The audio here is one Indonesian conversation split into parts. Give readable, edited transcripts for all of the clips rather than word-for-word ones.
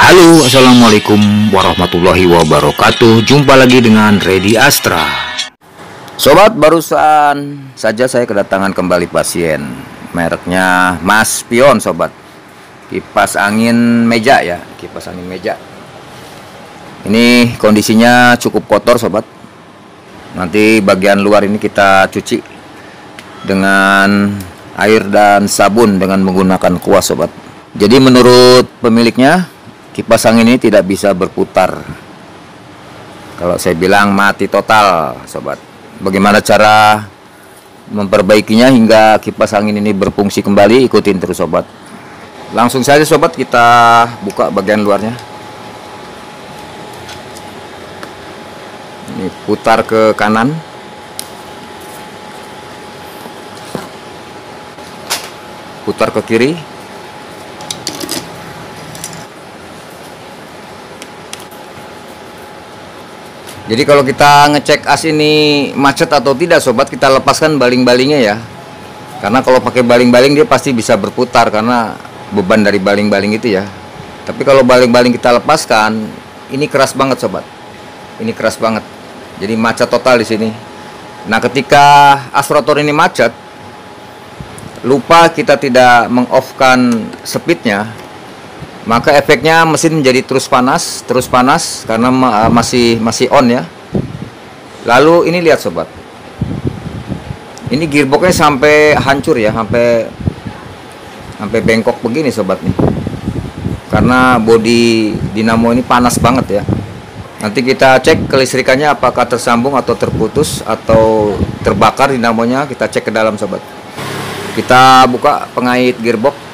Halo, assalamualaikum warahmatullahi wabarakatuh. Jumpa lagi dengan Redi Astra. Sobat, barusan saja saya kedatangan kembali pasien. Mereknya Mas Pion, sobat. Kipas angin meja ya, kipas angin meja. Ini kondisinya cukup kotor, sobat. Nanti bagian luar ini kita cuci dengan air dan sabun dengan menggunakan kuas, sobat. Jadi menurut pemiliknya, kipas angin ini tidak bisa berputar. Kalau saya bilang mati total, sobat. Bagaimana cara memperbaikinya hingga kipas angin ini berfungsi kembali? Ikutin terus, sobat. Langsung saja, sobat, kita buka bagian luarnya. Ini putar ke kanan. Putar ke kiri. Jadi kalau kita ngecek as ini macet atau tidak, sobat, kita lepaskan baling-balingnya ya. Karena kalau pakai baling-baling dia pasti bisa berputar karena beban dari baling-baling itu ya. Tapi kalau baling-baling kita lepaskan, ini keras banget, sobat. Ini keras banget. Jadi macet total di sini. Nah, ketika as rotor ini macet, lupa kita tidak meng-off-kan speednya, maka efeknya mesin menjadi terus panas karena masih on ya. Lalu ini lihat, sobat, ini gearboxnya sampai hancur ya, sampai bengkok begini, sobat nih, karena bodi dinamo ini panas banget ya. Nanti kita cek kelistrikannya apakah tersambung atau terputus atau terbakar dinamonya, kita cek ke dalam, sobat. Kita buka pengait gearbox.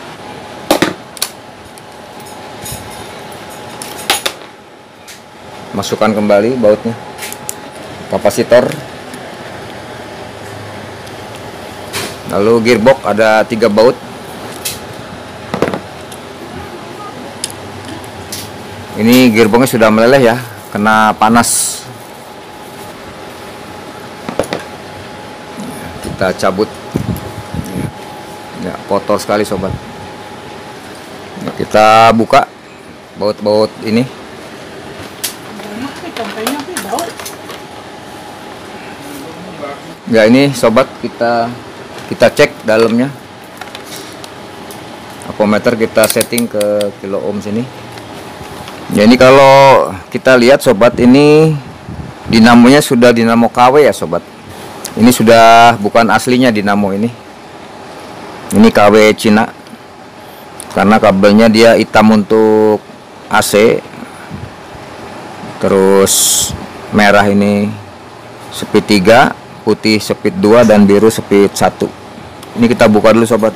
Masukkan kembali bautnya, kapasitor, lalu gearbox ada 3 baut. Ini gearboxnya sudah meleleh ya, kena panas. Kita cabut ya, kotor sekali, sobat. Kita buka baut-baut ini. Ya, ini, sobat, kita cek dalamnya. Ampermeter kita setting ke kilo ohm sini. Ya, ini kalau kita lihat, sobat, ini dinamonya sudah dinamo KW ya, sobat. Ini sudah bukan aslinya dinamo ini. Ini KW Cina. Karena kabelnya dia hitam untuk AC. Terus merah ini speed 3, putih speed 2, dan biru speed 1. Ini kita buka dulu, sobat.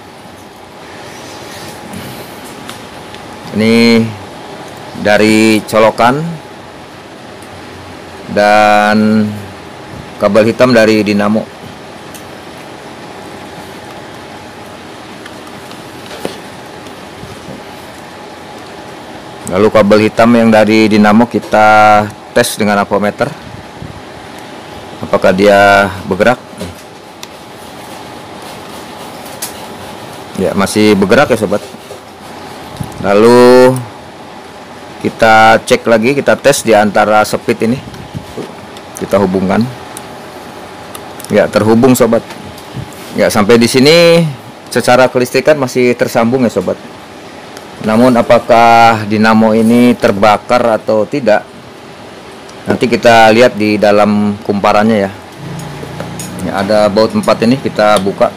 Ini dari colokan dan kabel hitam dari dinamo. Lalu kabel hitam yang dari dinamo kita tes dengan ampermeter, apakah dia bergerak. Ya, masih bergerak ya, sobat. Lalu kita cek lagi, kita tes di antara speed ini. Kita hubungkan. Ya, terhubung, sobat. Ya, sampai di sini secara kelistrikan masih tersambung ya, sobat. Namun apakah dinamo ini terbakar atau tidak, nanti kita lihat di dalam kumparannya ya. Ya, ada baut 4 ini, kita buka.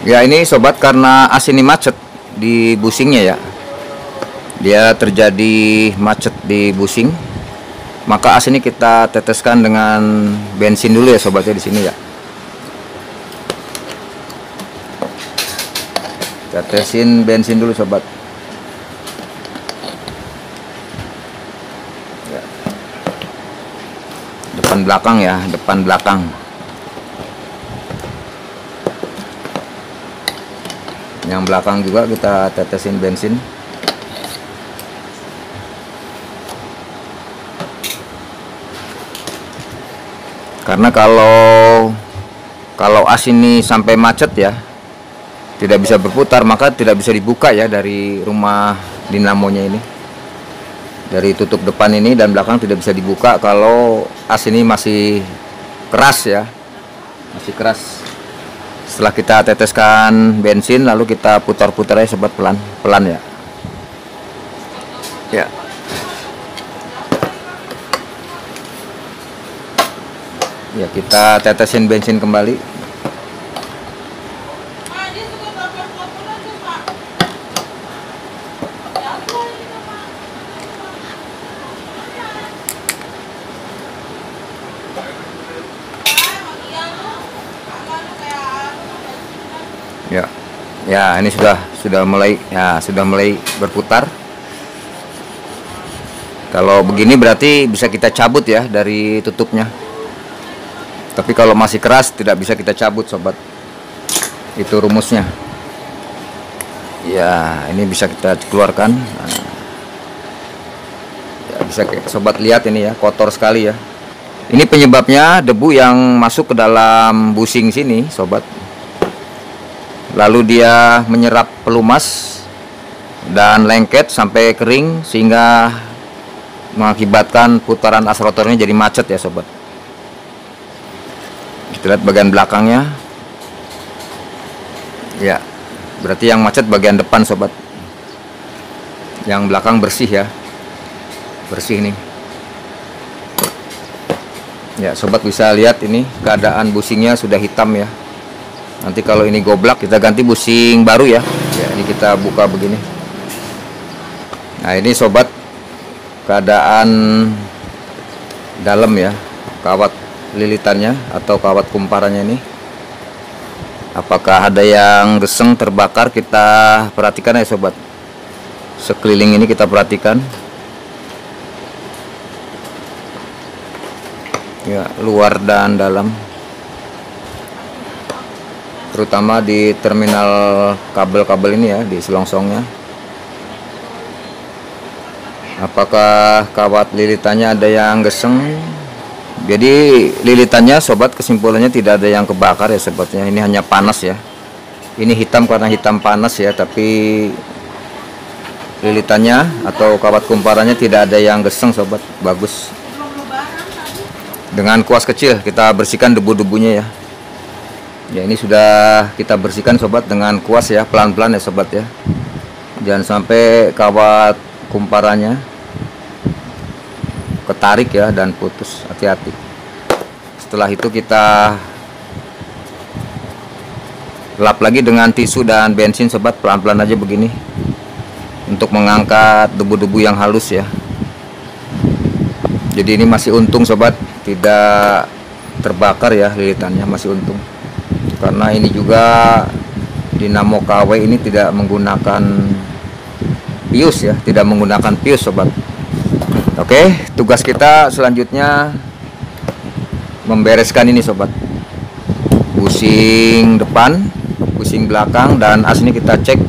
Ya, ini, sobat, karena as ini macet di busingnya ya. Dia terjadi macet di busing. Maka as ini kita teteskan dengan bensin dulu ya, sobatnya, di sini ya. Kita tesin bensin dulu, sobat. Ya. Depan belakang ya, depan belakang. Yang belakang juga kita tetesin bensin. Karena kalau as ini sampai macet ya, tidak bisa berputar, maka tidak bisa dibuka ya dari rumah dinamonya ini. Dari tutup depan ini dan belakang tidak bisa dibuka kalau as ini masih keras ya, masih keras. Setelah kita teteskan bensin, lalu kita putar-putar aja sobat, pelan-pelan ya. Ya. Ya, kita tetesin bensin kembali. Ya, ya ini sudah mulai berputar. Kalau begini berarti bisa kita cabut ya dari tutupnya. Tapi kalau masih keras tidak bisa kita cabut sobat. Itu rumusnya. Ya, ini bisa kita keluarkan. Nah, ya, bisa sobat lihat ini ya, kotor sekali ya. Ini penyebabnya debu yang masuk ke dalam busing sini sobat. Lalu dia menyerap pelumas dan lengket sampai kering sehingga mengakibatkan putaran as rotornya jadi macet ya sobat. Kita lihat bagian belakangnya. Ya, berarti yang macet bagian depan sobat. Yang belakang bersih ya. Bersih nih. Ya, sobat bisa lihat ini keadaan busingnya sudah hitam ya. Nanti kalau ini goblak kita ganti busing baru ya. Ya, ini kita buka begini. Nah, ini sobat keadaan dalam ya, kawat lilitannya atau kawat kumparannya ini. Apakah ada yang geseng terbakar? Kita perhatikan ya sobat. Sekeliling ini kita perhatikan. Ya, luar dan dalam. Terutama di terminal kabel-kabel ini ya, di selongsongnya. Apakah kawat lilitannya ada yang geseng? Jadi lilitannya sobat, kesimpulannya tidak ada yang kebakar ya sobatnya. Ini hanya panas ya. Ini hitam karena hitam panas ya, tapi lilitannya atau kawat kumparannya tidak ada yang geseng sobat. Bagus. Dengan kuas kecil kita bersihkan debu-debunya ya. Ya, ini sudah kita bersihkan sobat dengan kuas ya, pelan-pelan ya sobat ya. Jangan sampai kawat kumparannya ketarik ya dan putus, hati-hati. Setelah itu kita lap lagi dengan tisu dan bensin sobat, pelan-pelan aja begini untuk mengangkat debu-debu yang halus ya. Jadi ini masih untung sobat, tidak terbakar ya lilitannya, masih untung. Karena ini juga dinamo KW ini tidak menggunakan pius ya, tidak menggunakan pius sobat. Oke, tugas kita selanjutnya membereskan ini sobat. Busing depan, busing belakang, dan as ini kita cek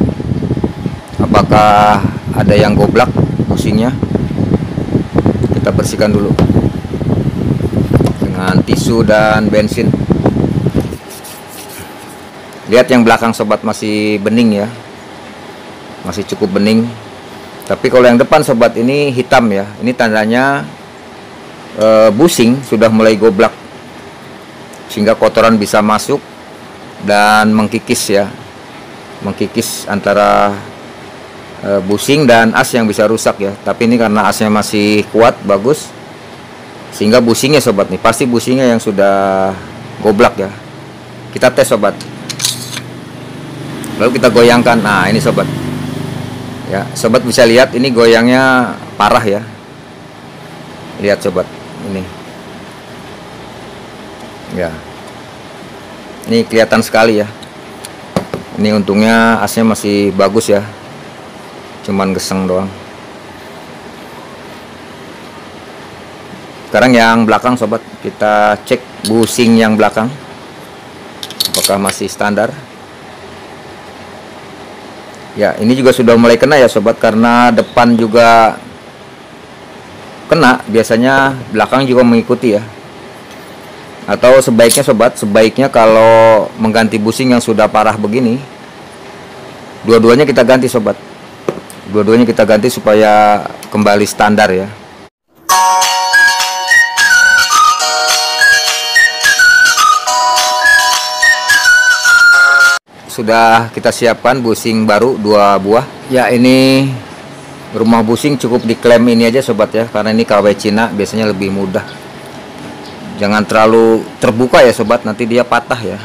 apakah ada yang goblak busingnya. Kita bersihkan dulu dengan tisu dan bensin. Lihat yang belakang sobat masih bening ya, masih cukup bening. Tapi kalau yang depan sobat ini hitam ya, ini tandanya busing sudah mulai goblak, sehingga kotoran bisa masuk dan mengkikis ya, mengkikis antara busing dan as yang bisa rusak ya. Tapi ini karena asnya masih kuat, bagus, sehingga busingnya sobat nih, pasti busingnya yang sudah goblak ya. Kita tes sobat. Lalu kita goyangkan. Nah, ini sobat. Ya, sobat bisa lihat ini goyangnya parah ya. Lihat sobat, ini. Ya. Ini kelihatan sekali ya. Ini untungnya asnya masih bagus ya. Cuman geseng doang. Sekarang yang belakang sobat, kita cek busing yang belakang. Apakah masih standar? Ya, ini juga sudah mulai kena ya sobat, karena depan juga kena, biasanya belakang juga mengikuti ya. Atau sebaiknya sobat, sebaiknya kalau mengganti busing yang sudah parah begini, Dua-duanya kita ganti sobat, dua-duanya kita ganti supaya kembali standar ya. Sudah kita siapkan busing baru 2 buah ya. Ini rumah busing cukup diklaim ini aja sobat ya, karena ini KW Cina, biasanya lebih mudah. Jangan terlalu terbuka ya sobat, nanti dia patah ya.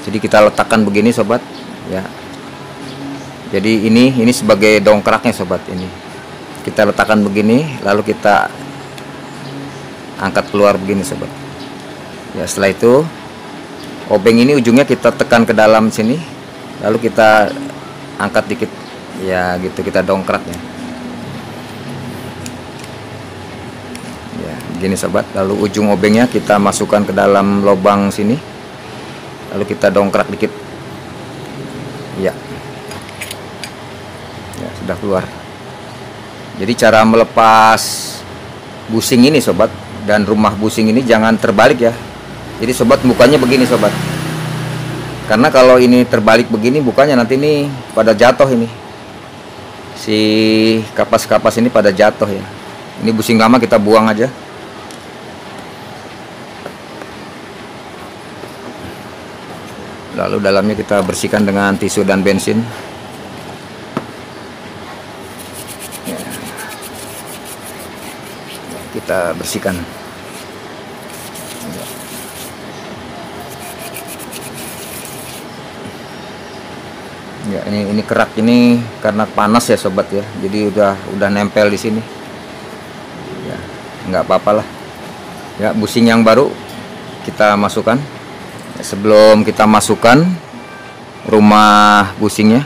Jadi kita letakkan begini sobat ya. Jadi ini sebagai dongkraknya sobat. Ini kita letakkan begini, lalu kita angkat keluar begini sobat ya. Setelah itu obeng ini ujungnya kita tekan ke dalam sini, lalu kita angkat dikit ya gitu, kita dongkrak ya. Ya begini sobat, lalu ujung obengnya kita masukkan ke dalam lubang sini, lalu kita dongkrak dikit ya. Ya sudah keluar. Jadi cara melepas busing ini sobat, dan rumah busing ini jangan terbalik ya. Jadi sobat, bukanya begini sobat, karena kalau ini terbalik begini bukanya nanti ini pada jatuh, ini si kapas-kapas ini pada jatuh ya. Ini busing lama kita buang aja. Lalu dalamnya kita bersihkan dengan tisu dan bensin ya. Kita bersihkan ya. Ini kerak ini karena panas ya sobat ya, jadi udah nempel di sini ya, nggak apa-apa lah ya. Busing yang baru kita masukkan ya. Sebelum kita masukkan rumah busingnya,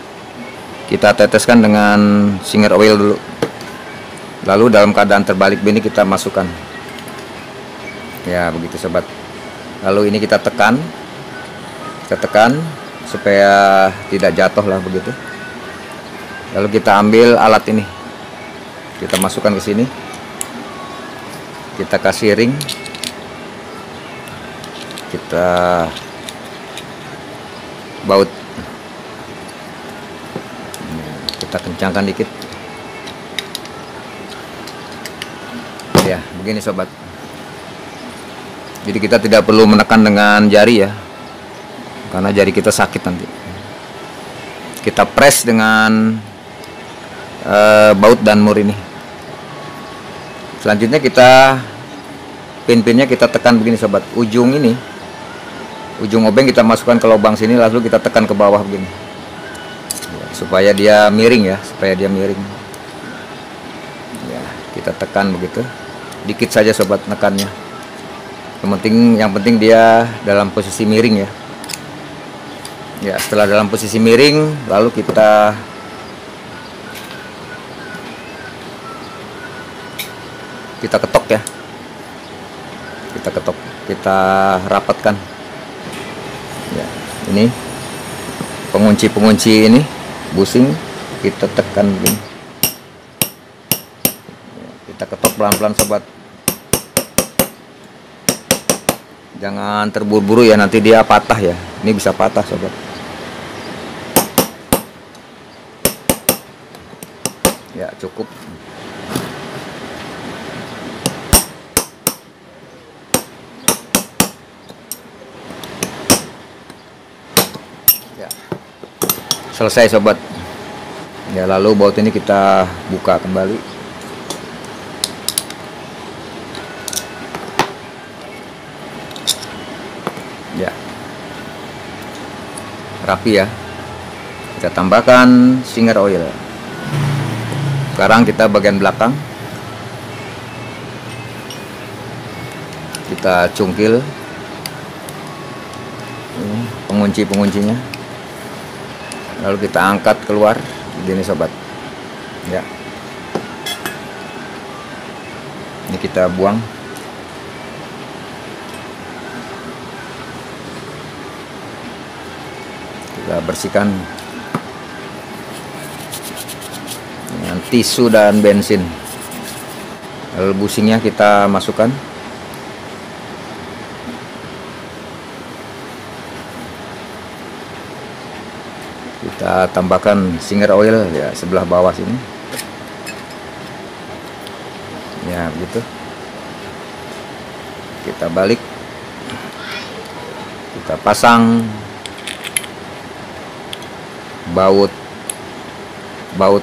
kita teteskan dengan Singer Oil dulu, lalu dalam keadaan terbalik begini kita masukkan ya, begitu sobat. Lalu ini kita tekan supaya tidak jatuh lah begitu. Lalu kita ambil alat ini, kita masukkan ke sini, kita kasih ring, kita baut, kita kencangkan dikit ya, begini sobat. Jadi kita tidak perlu menekan dengan jari ya, karena jari kita sakit nanti. Kita press dengan baut dan mur ini. Selanjutnya kita pin-pinnya kita tekan begini sobat. Ujung obeng kita masukkan ke lubang sini, lalu kita tekan ke bawah begini supaya dia miring ya, ya. Kita tekan begitu, dikit saja sobat nekannya. Yang penting dia dalam posisi miring ya. Ya, setelah dalam posisi miring, lalu kita ketok ya. Kita rapatkan. Ya, ini pengunci ini busing kita tekan begini. Ya, kita ketok pelan-pelan sobat. Jangan terburu-buru ya, nanti dia patah ya. Ini bisa patah sobat. Ya cukup. Ya. Selesai sobat. Ya, lalu baut ini kita buka kembali. Ya. Rapi ya. Kita tambahkan Singer Oil. Sekarang kita bagian belakang, kita cungkil pengunci-penguncinya, lalu kita angkat keluar begini sobat ya. Ini kita buang. Kita bersihkan dengan tisu dan bensin. Lalu busingnya kita masukkan. Kita tambahkan Singer oil ya sebelah bawah sini. Ya begitu. Kita balik. Kita pasang baut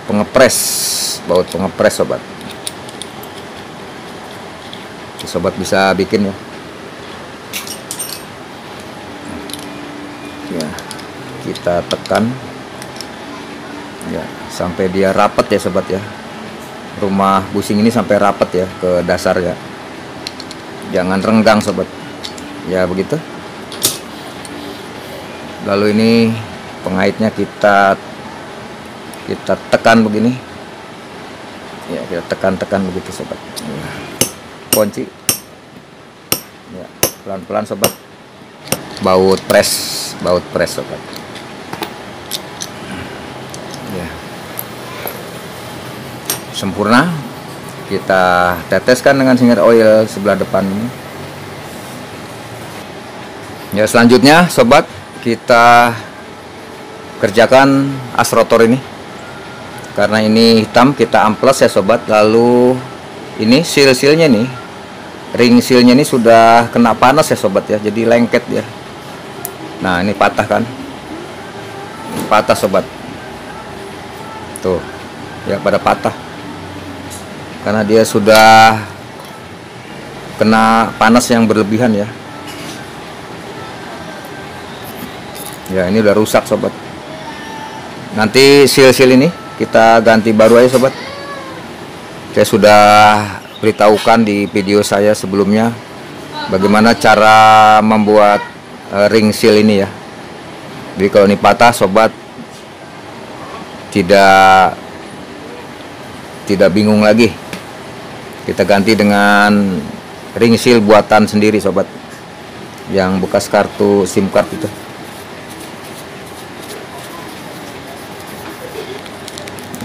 pengepres sobat. Sobat bisa bikin ya. Ya, kita tekan ya sampai dia rapat ya sobat ya. Rumah busing ini sampai rapat ya ke dasar ya. Jangan renggang sobat. Ya begitu. Lalu ini pengaitnya kita tekan begini. Ya, kita tekan begitu sobat. Ya. Kunci. Ya, pelan-pelan sobat. Baut press sobat. Ya. Sempurna. Kita teteskan dengan Singer oil sebelah depan ini. Ya, selanjutnya sobat, kita kerjakan as rotor ini. Karena ini hitam, kita amplas ya sobat. Lalu ini seal-sealnya nih, ring sealnya ini sudah kena panas ya sobat ya, jadi lengket ya. Nah ini patah kan, patah sobat, tuh ya pada patah karena dia sudah kena panas yang berlebihan ya. Ya ini udah rusak sobat. Nanti seal-seal ini kita ganti baru aja sobat. Saya sudah beritahukan di video saya sebelumnya bagaimana cara membuat ring seal ini ya. Jadi kalau ini patah sobat tidak bingung lagi. Kita ganti dengan ring seal buatan sendiri sobat, yang bekas kartu SIM card itu.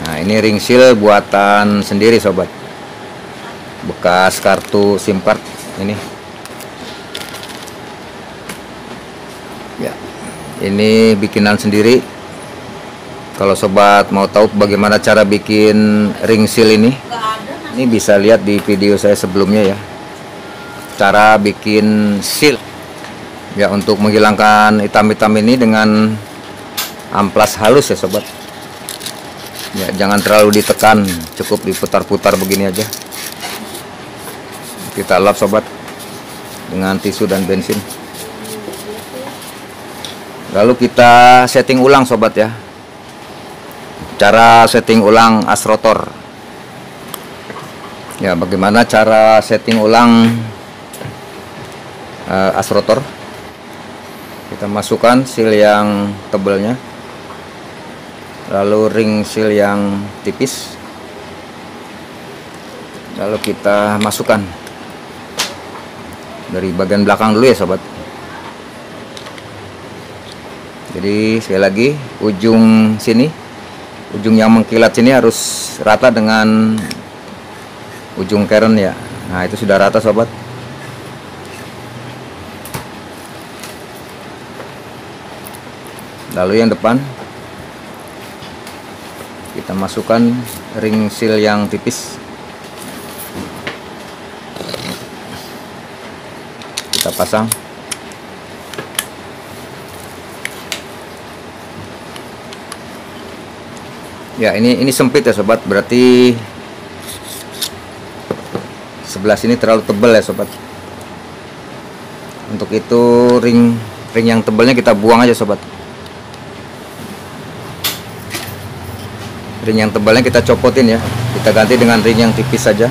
Nah ini ring seal buatan sendiri sobat, bekas kartu SIM card ini. Ya, ini bikinan sendiri. Kalau sobat mau tahu bagaimana cara bikin ring seal ini bisa lihat di video saya sebelumnya ya. Cara bikin seal ya, untuk menghilangkan hitam-hitam ini dengan amplas halus ya sobat. Ya, jangan terlalu ditekan, cukup diputar-putar begini aja. Kita lap sobat dengan tisu dan bensin. Lalu kita setting ulang sobat ya. Cara setting ulang as rotor. Ya, bagaimana cara setting ulang as rotor? Kita masukkan seal yang tebalnya, lalu ring seal yang tipis, lalu kita masukkan dari bagian belakang dulu ya sobat. Jadi sekali lagi, ujung sini, ujung yang mengkilat sini harus rata dengan ujung keren ya. Nah itu sudah rata sobat. Lalu yang depan kita masukkan ring seal yang tipis. Kita pasang. Ya ini sempit ya sobat, berarti sebelah sini terlalu tebal ya sobat. Untuk itu ring yang tebalnya kita buang aja sobat. Ring yang tebalnya kita copotin ya, kita ganti dengan ring yang tipis saja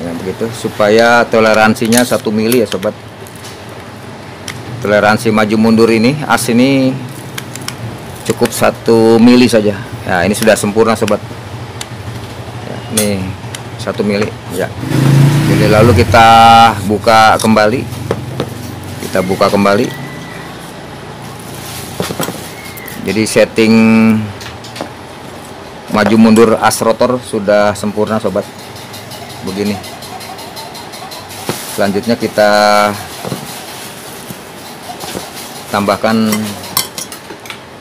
ya, begitu, supaya toleransinya 1 mili ya sobat. Toleransi maju mundur ini, as ini cukup 1 mili saja ya. Ini sudah sempurna sobat ya, ini 1 mili ya. Jadi lalu kita buka kembali, jadi setting maju mundur as rotor sudah sempurna sobat, begini. Selanjutnya kita tambahkan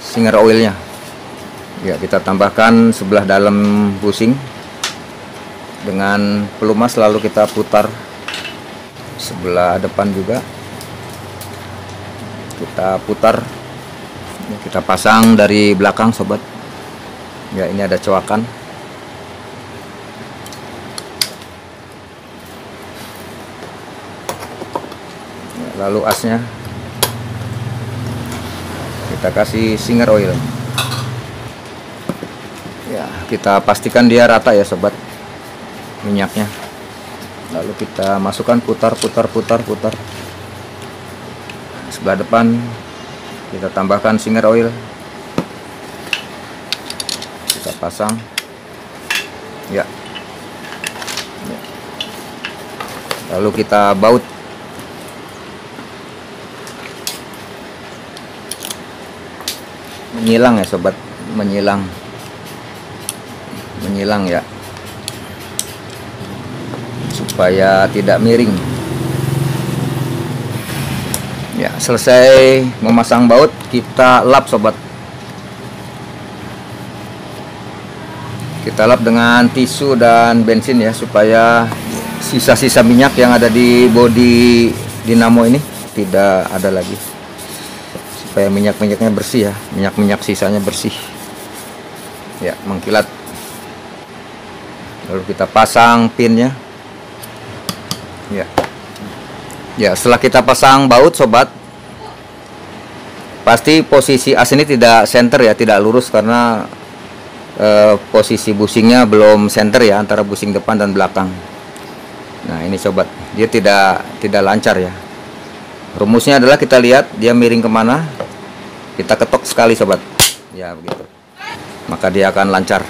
singer oilnya. Ya, kita tambahkan sebelah dalam bushing dengan pelumas, lalu kita putar sebelah depan juga. Kita putar, kita pasang dari belakang sobat. Ya, ini ada coakan. Ya, lalu asnya kita kasih singer oil. Ya, kita pastikan dia rata ya sobat minyaknya. Lalu kita masukkan, putar. Sebelah depan kita tambahkan singer oil. Kita pasang. Ya. Lalu kita baut. Menyilang ya sobat, menyilang ya, supaya tidak miring. Ya, selesai memasang baut, kita lap sobat. Kita lap dengan tisu dan bensin ya, supaya sisa-sisa minyak yang ada di bodi dinamo ini tidak ada lagi, supaya minyak-minyaknya bersih ya, minyak-minyak sisanya bersih ya, mengkilat. Lalu kita pasang pinnya. Ya, setelah kita pasang baut sobat, pasti posisi as ini tidak center ya, tidak lurus, karena posisi bushingnya belum center ya, antara bushing depan dan belakang. Nah ini sobat, dia tidak lancar ya. Rumusnya adalah kita lihat dia miring kemana, kita ketok sekali sobat, ya begitu, maka dia akan lancar.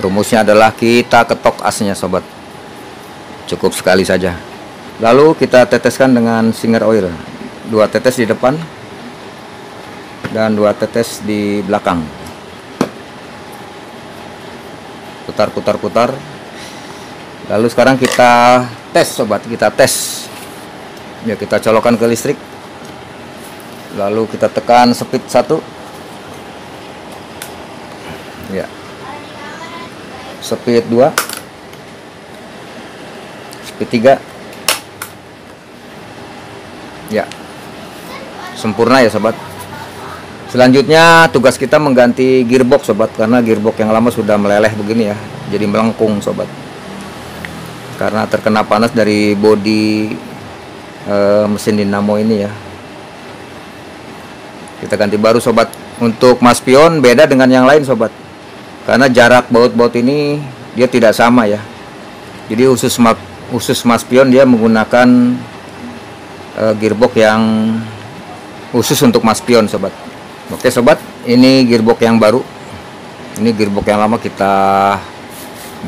Rumusnya adalah kita ketok asnya sobat, cukup sekali saja. Lalu kita teteskan dengan singer oil, 2 tetes di depan dan 2 tetes di belakang. Putar. Lalu sekarang kita tes sobat, kita tes ya, kita colokkan ke listrik, lalu kita tekan speed 1 ya, speed 2, speed 3 ya, sempurna ya sobat. Selanjutnya tugas kita mengganti gearbox sobat, karena gearbox yang lama sudah meleleh begini ya, jadi melengkung sobat, karena terkena panas dari bodi mesin dinamo ini ya. Kita ganti baru sobat. Untuk maspion beda dengan yang lain sobat, karena jarak baut-baut ini dia tidak sama ya. Jadi khusus maspion dia menggunakan gearbox yang khusus untuk maspion sobat. Oke sobat, ini gearbox yang baru, ini gearbox yang lama kita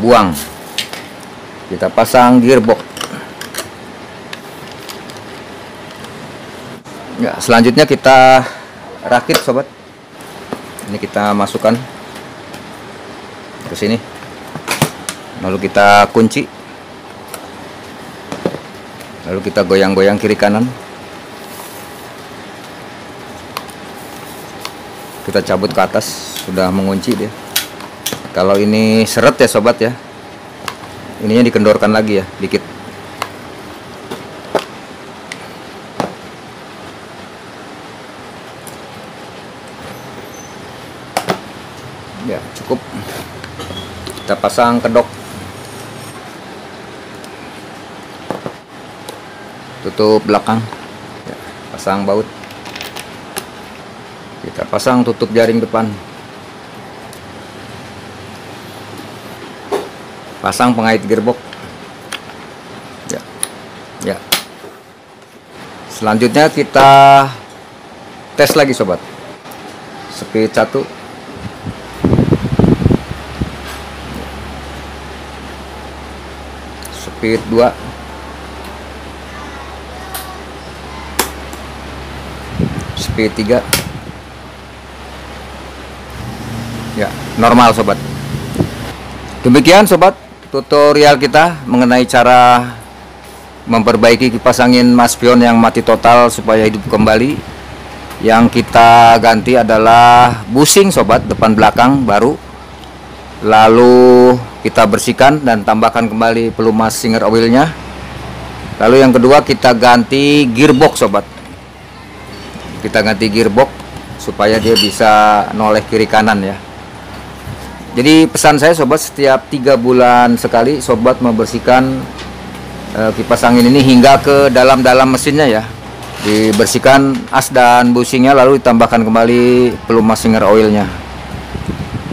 buang. Kita pasang gearbox ya. Selanjutnya kita rakit sobat. Ini kita masukkan ke sini, lalu kita kunci, lalu kita goyang-goyang kiri kanan. Kita cabut ke atas, sudah mengunci dia. Kalau ini seret ya sobat ya, ininya dikendorkan lagi ya dikit. Ya cukup. Kita pasang kedok, tutup belakang ya, pasang baut. Kita pasang tutup jaring depan, pasang pengait gearbox ya. Selanjutnya kita tes lagi sobat, speed 1, speed 2, speed 3 ya, normal sobat. Demikian sobat tutorial kita mengenai cara memperbaiki kipas angin maspion yang mati total supaya hidup kembali. Yang kita ganti adalah bushing sobat, depan belakang baru. Lalu kita bersihkan dan tambahkan kembali pelumas Singer oilnya. Lalu yang kedua kita ganti gearbox sobat. Kita ganti gearbox supaya dia bisa noleh kiri kanan ya. Jadi pesan saya sobat, setiap 3 bulan sekali sobat membersihkan kipas angin ini hingga ke dalam-dalam mesinnya ya. Dibersihkan as dan bushingnya, lalu ditambahkan kembali pelumas Singer oilnya.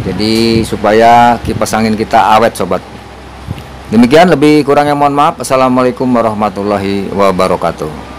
Jadi supaya kipas angin kita awet sobat. Demikian, lebih kurangnya mohon maaf. Assalamualaikum warahmatullahi wabarakatuh.